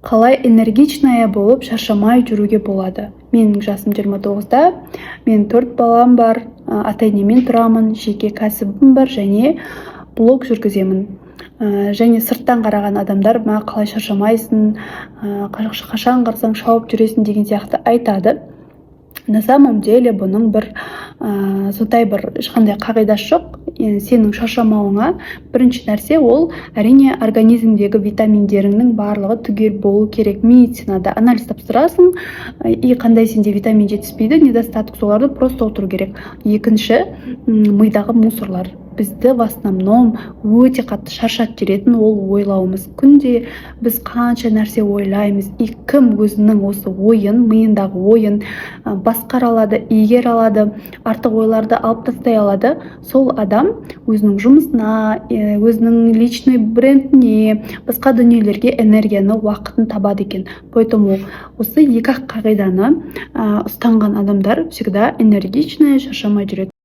Қалай энергичная болып шаршамай жүруге болады? Менің жасым 29-да, мен 4 балам бар, ата-енеммен тұрамын, жеке кәсібім бар және блог жүргіземін. Және сырттан қараған адамдар маған қалай шаршамайсың, қашан қарасаң шауып жүресің деген сияқты айтады. На самом деле бұның сондай ешқандай қағидасы жоқ. Сенің шаршамауыңа бірінші нәрсе ол әрине организмдегі витаминдеріңнің барлығы түгел болу керек. Медицинада анализ тапсырасың, и қандай сенде витамин жетіспейді, недостаток, соларды просто толтыру керек. Екінші, мидағы мусорлар. Бізді в основном өте қатты шаршатып жүретін ол ойлауымыз. Күнде біз қанша нәрсе ойлаймыз, и кім өзінің осы ойын, миындағы ойын басқара алады, игере алады, артық ойларды алып тастай алады, сол адам өзінің жұмысына, өзінің личный брендіне, басқа дүниелерге энергияны, уақытын табады екен. Поэтому осы екі қағиданы ұстанған адамдар всегда энергичный, шаршамай жүреді.